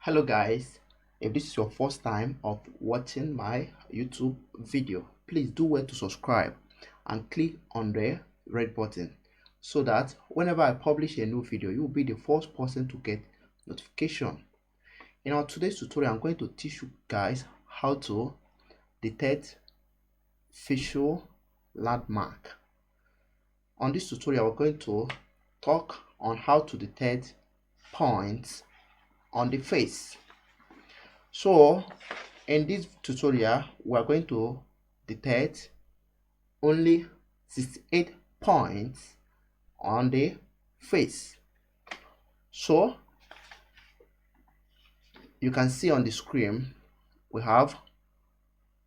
Hello guys, if this is your first time of watching my YouTube video, please do well to subscribe and click on the red button so that whenever I publish a new video, you will be the first person to get notification. In our today's tutorial, I'm going to teach you guys how to detect facial landmark. On this tutorial, we're going to talk on how to detect points on the face. So in this tutorial we are going to detect only 68 points on the face. So you can see on the screen we have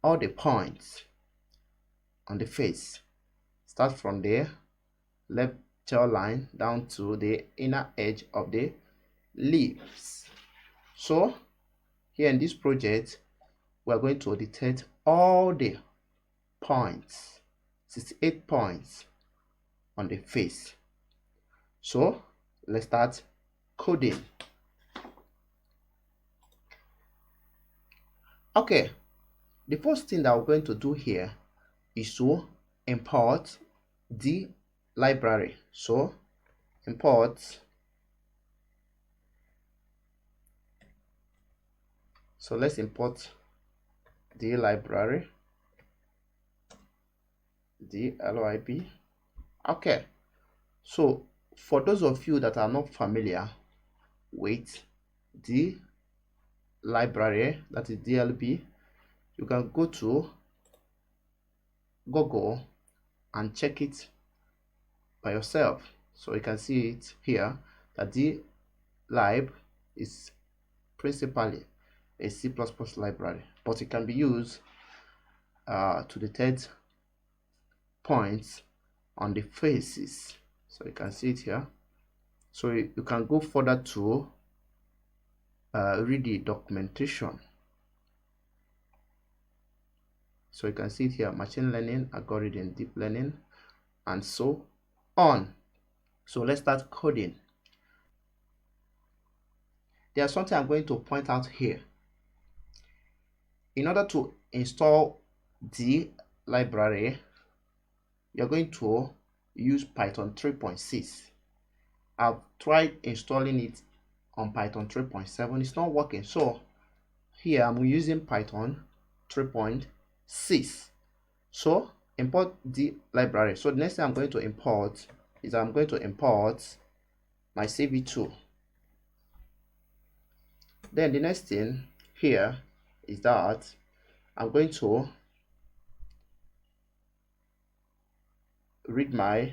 all the points on the face. Start from the left jawline down to the inner edge of the lips. So here in this project, we are going to detect all the points, 68 points on the face. So let's start coding. Okay, the first thing that we're going to do here is to import the library. So import. So let's import the library, dlib. Okay, so for those of you that are not familiar with the library, that is dlib, you can go to Google and check it by yourself. So you can see it here that dlib is principally a C++ library, but it can be used to detect points on the faces. So you can see it here. So you can go further to read the documentation. So you can see it here: machine learning, algorithm, deep learning, and so on. So let's start coding. There's something I'm going to point out here. In order to install the library, you're going to use Python 3.6. I've tried installing it on Python 3.7. It's not working. So here I'm using Python 3.6. So import the library. So the next thing I'm going to import is I'm going to import my CV2. Then the next thing here is that I'm going to read my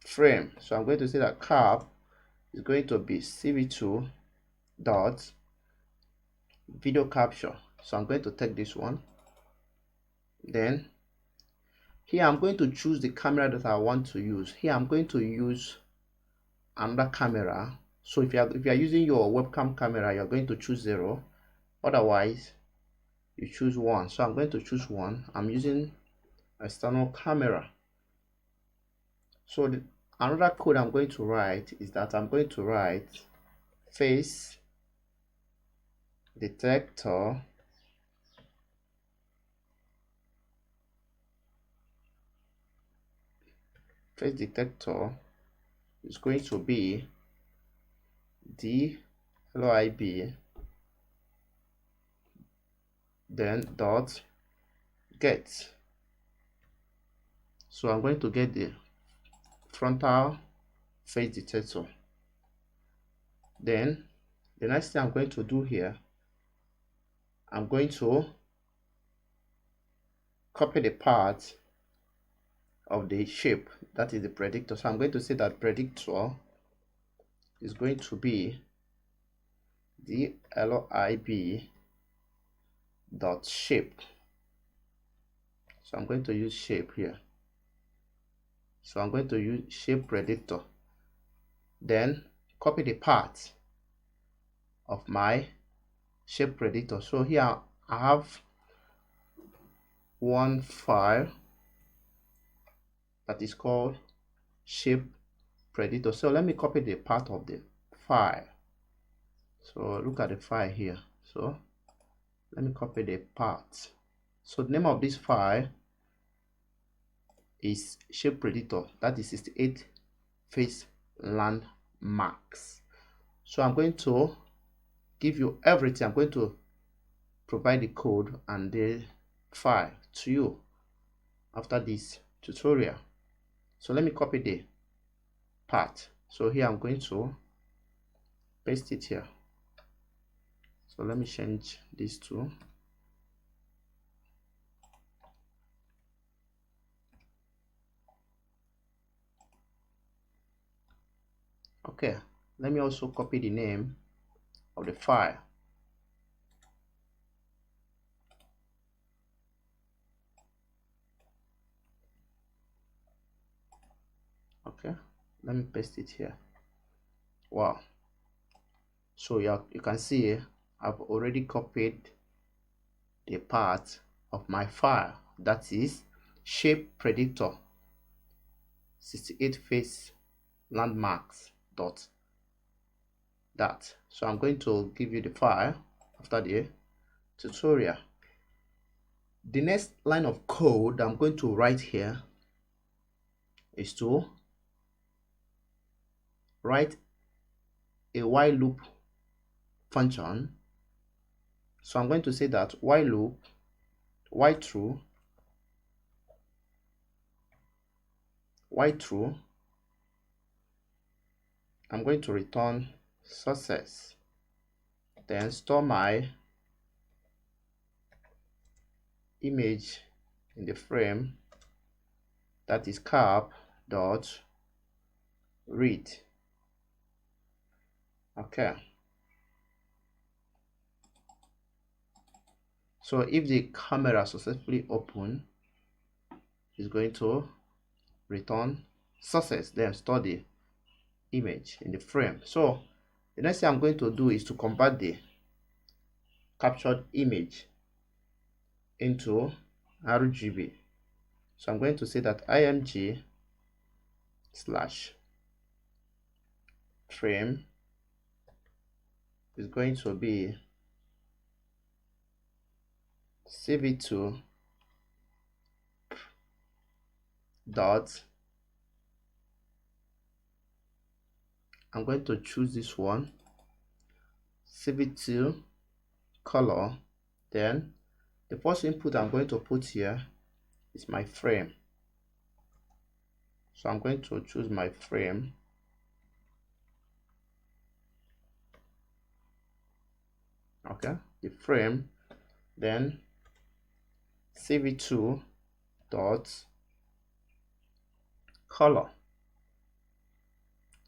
frame. So I'm going to say that cap is going to be cv2 dot video capture. So I'm going to take this one. Then here I'm going to choose the camera that I want to use. Here I'm going to use another camera. So if you are using your webcam camera, you're going to choose 0. Otherwise you choose 1. So I'm going to choose 1. I'm using external camera. So another code I'm going to write is that I'm going to write face detector is going to be dlib then dot get. So I'm going to get the frontal face detector. Then the next thing I'm going to do here, I'm going to copy the part of the shape, that is the predictor. So I'm going to say that predictor is going to be the lib dot shape. So I'm going to use shape here. So I'm going to use shape predictor. Then copy the part of my shape predictor. So here I have one file that is called shape predictor. So let me copy the part of the file. So look at the file here. So let me copy the part. So the name of this file is shape predictor, that is 68 face landmarks. So I'm going to give you everything. I'm going to provide the code and the file to you after this tutorial. So let me copy the part. So here I'm going to paste it here. So let me change this to okay. Let me also copy the name of the file. Okay, let me paste it here. Wow. So you can see I've already copied the part of my file, that is shape predictor 68 face landmarks dot that. So I'm going to give you the file after the tutorial. The next line of code I'm going to write here is to write a while loop function. So I'm going to say that while loop, while true, I'm going to return success, then store my image in the frame, that is cap dot read. Okay, so if the camera successfully open, it's going to return success, then store the image in the frame. So the next thing I'm going to do is to convert the captured image into RGB. So I'm going to say that img slash frame is going to be cv2 dot, I'm going to choose this one, cv2 color. Then the first input I'm going to put here is my frame. So I'm going to choose my frame. Okay, the frame, then cv2 dot color.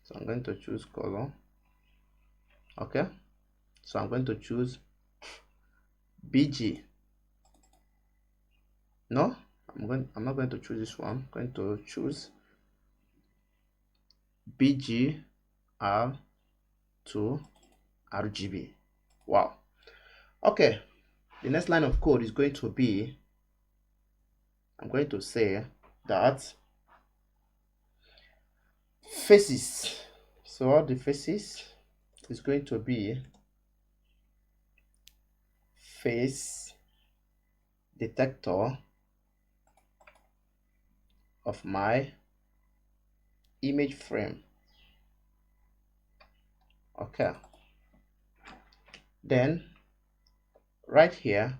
So I'm going to choose color. Okay, so I'm going to choose bg. No, I'm not going to choose this one. I'm going to choose bgr to RGB. Wow. Okay, the next line of code is going to be, I'm going to say that faces. So all the faces is going to be face detector of my image frame. Okay, then right here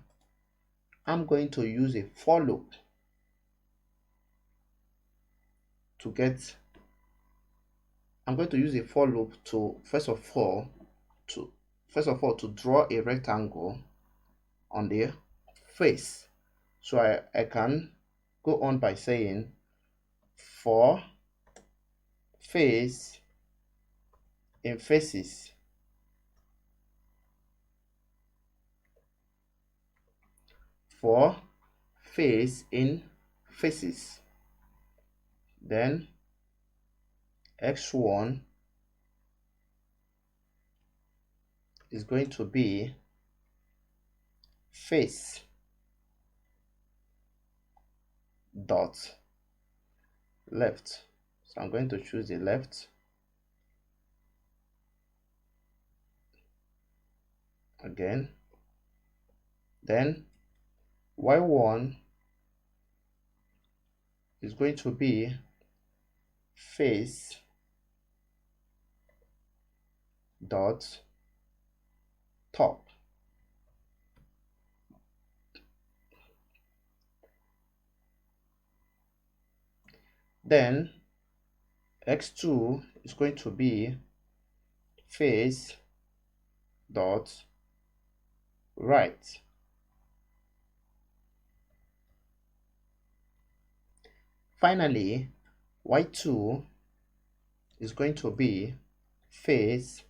I'm going to use a for loop to get, I'm going to use a for loop to first of all to draw a rectangle on the face. So I can go on by saying for face in faces, for face in faces, then x1 is going to be face dot left. So I'm going to choose the left. again. Then y1 is going to be face dot top. Then x2 is going to be face dot right. Finally, y2 is going to be face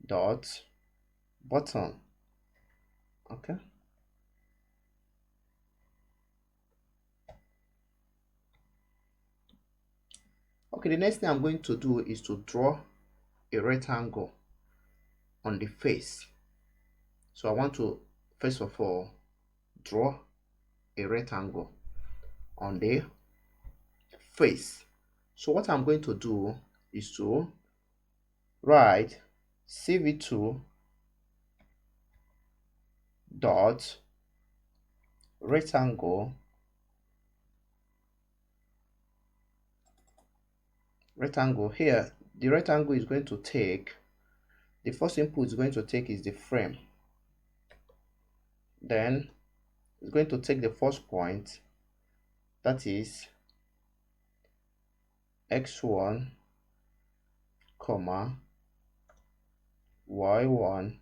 dot bottom. Okay. Okay, the next thing I'm going to do is to draw a rectangle on the face. So I want to first of all draw a rectangle on the face. So what I'm going to do is to write CV2 dot rectangle here. The rectangle is going to take, the first input is going to take is the frame. Then it's going to take the first point, that is x1 comma y1,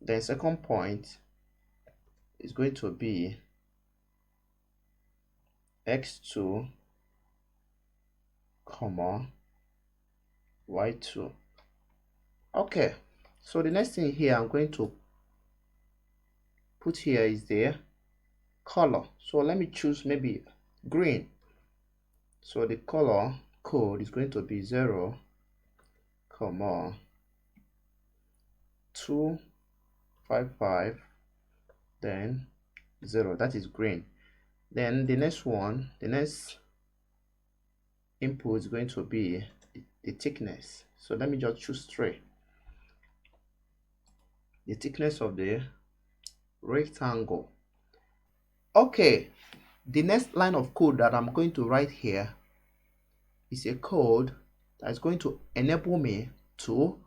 then second point is going to be x2 comma y2. Okay, so the next thing here I'm going to put here is the color. So let me choose maybe green. So the color code is going to be 0 comma 255, then 0, that is green. Then the next one, the next input is going to be the thickness. So let me just choose 3. The thickness of the rectangle. Okay, the next line of code that I'm going to write here is a code that is going to enable me to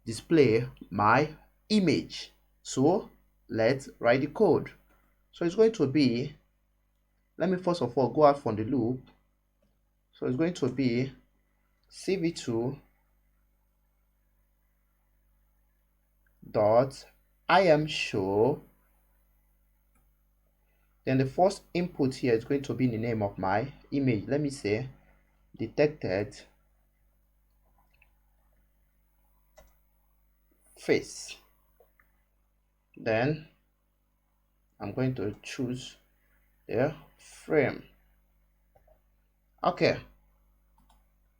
display my image. So let's write the code. So it's going to be, let me first of all go out from the loop. So it's going to be CV2 dot IAmShow. Then the first input here is going to be the name of my image. Let me say detected face. Then I'm going to choose the frame. Okay,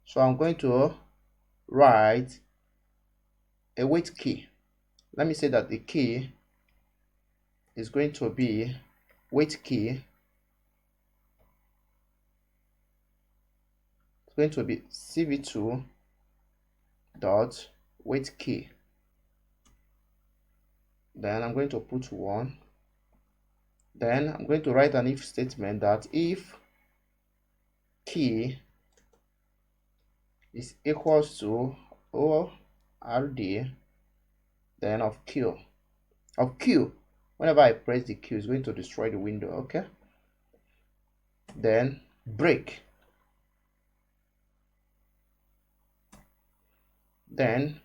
so I'm going to write a wait key. Let me say that the key is going to be wait key. It's going to be CV2 dot wait key. Then I'm going to put 1. Then I'm going to write an if statement that if key is equals to ORD, then of Q. Whenever I press the Q, it's going to destroy the window. Okay. Then break. Then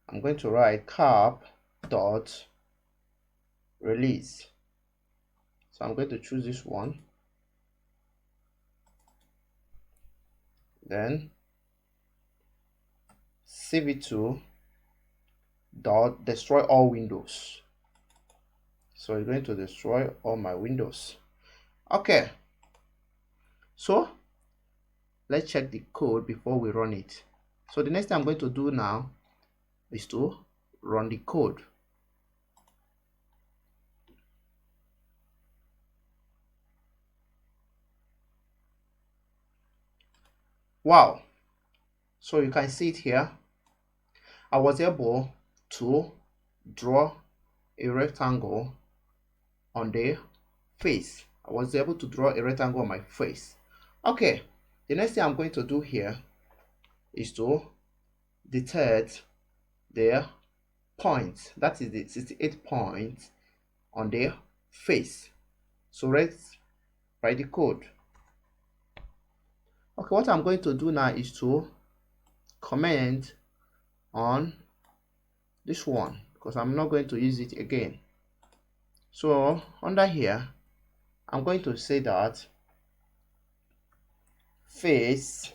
I'm going to write cap dot release. So I'm going to choose this one. Then CV2 dot destroy all windows. So it's going to destroy all my windows. Okay, so let's check the code before we run it. So the next thing I'm going to do now is to run the code. Wow, so you can see it here. I was able to draw a rectangle on the face. I was able to draw a rectangle on my face. Okay, the next thing I'm going to do here is to detect the point, that is the 68 points on the face. So let's write the code. Okay, what I'm going to do now is to comment on this one because I'm not going to use it again. So under here, I'm going to say that face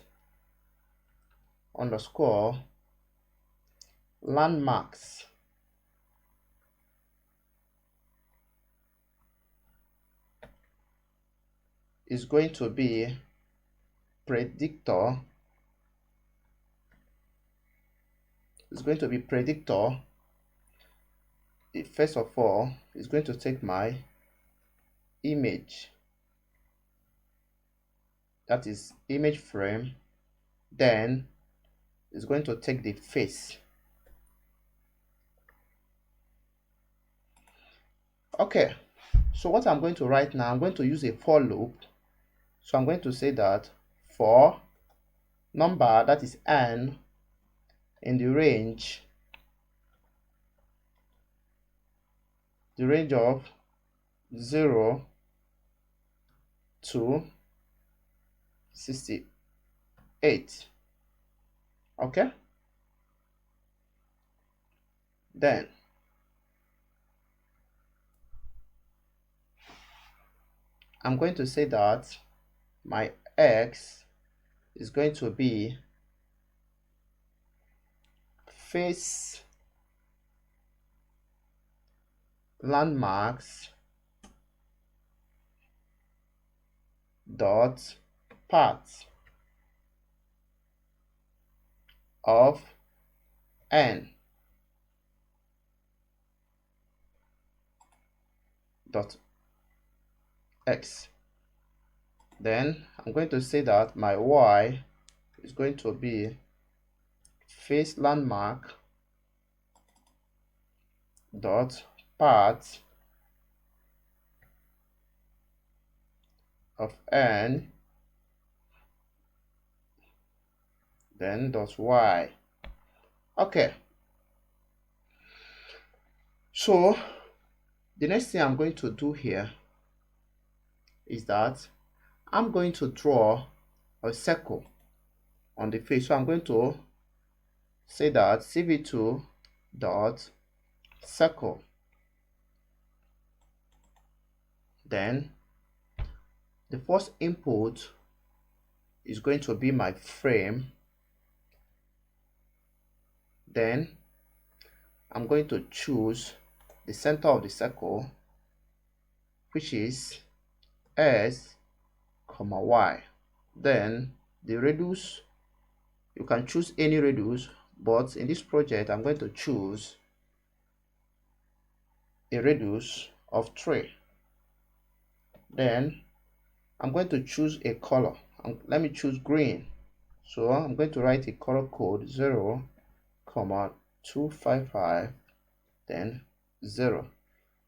underscore landmarks is going to be predictor. It's going to be predictor. First of all, it's going to take my image, that is image frame, then it's going to take the face. Okay, so what I'm going to write now, I'm going to use a for loop. So I'm going to say that for number, that is n, in the range of 0 to 68. Okay, then I'm going to say that my x is going to be face landmarks dot path of n dot x. Then I'm going to say that my y is going to be face landmark dot path of n, then dot y. Okay, so the next thing I'm going to do here is that I'm going to draw a circle on the face. So I'm going to say that cv2 dot circle, then the first input is going to be my frame, then I'm going to choose the center of the circle, which is s comma y. Then the radius, you can choose any radius, but in this project I'm going to choose a radius of 3. Then I'm going to choose a color. Let me choose green. So I'm going to write a color code 0 comma 255, then 0.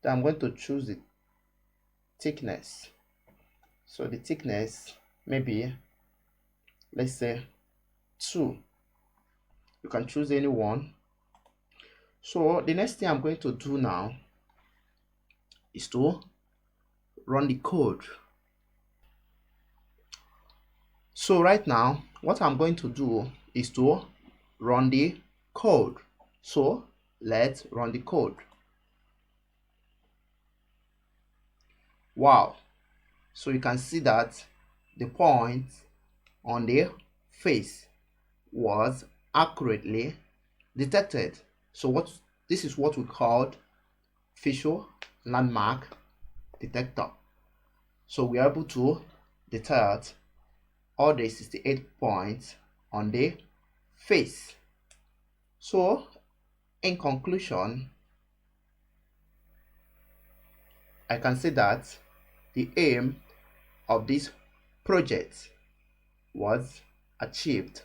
Then I'm going to choose the thickness. So the thickness, maybe let's say 2. You can choose any one. So the next thing I'm going to do now is to run the code. So right now, what I'm going to do is to run the code. So let's run the code. Wow, so you can see that the point on the face was accurately detected. So this is what we called facial landmark detector. So we are able to detect all the 68 points on the face. So in conclusion, I can say that the aim of this project was achieved.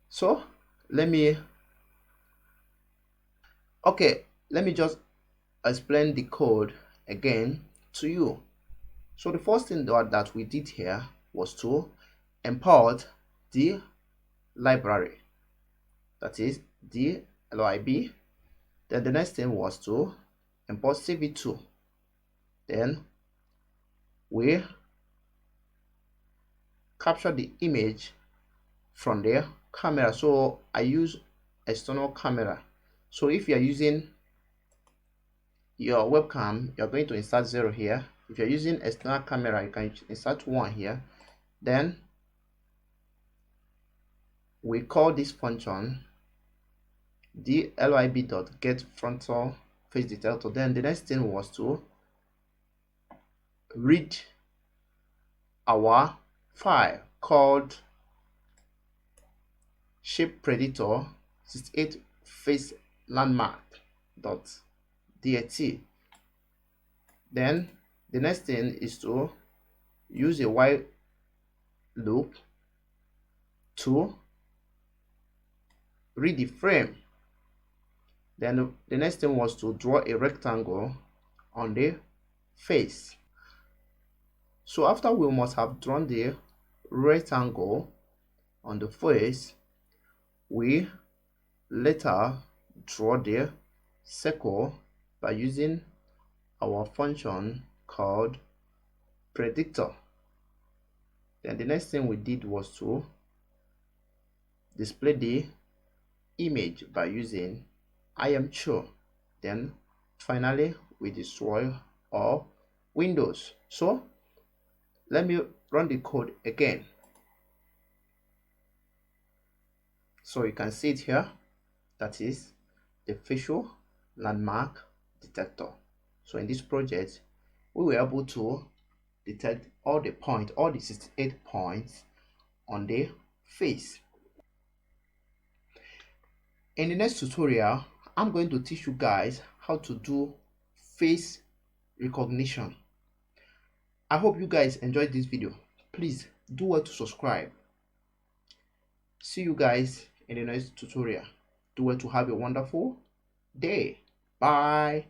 So let me just explain the code again to you. So the first thing that we did here was to import the library, that is the dlib. Then the next thing was to import cv2. Then we capture the image from the camera. So I use external camera. So if you are using your webcam, you're going to insert 0 here. If you're using external camera, you can insert 1 here. Then we call this function dlib.getFrontal face detector. Then the next thing was to read our file called shape predictor 68 face landmark.dat. Then the next thing is to use a while loop to read the frame. Then the next thing was to draw a rectangle on the face. So after we must have drawn the rectangle on the face, we later draw the circle by using our function called predictor. Then the next thing we did was to display the image by using IamShow. Then finally we destroy our windows. So let me run the code again. So you can see it here, that is the facial landmark detector. So in this project, we were able to detect all the 68 points on the face. In the next tutorial, I'm going to teach you guys how to do face recognition. I hope you guys enjoyed this video. Please do well to subscribe. See you guys in the next tutorial. Do well to have a wonderful day. Bye.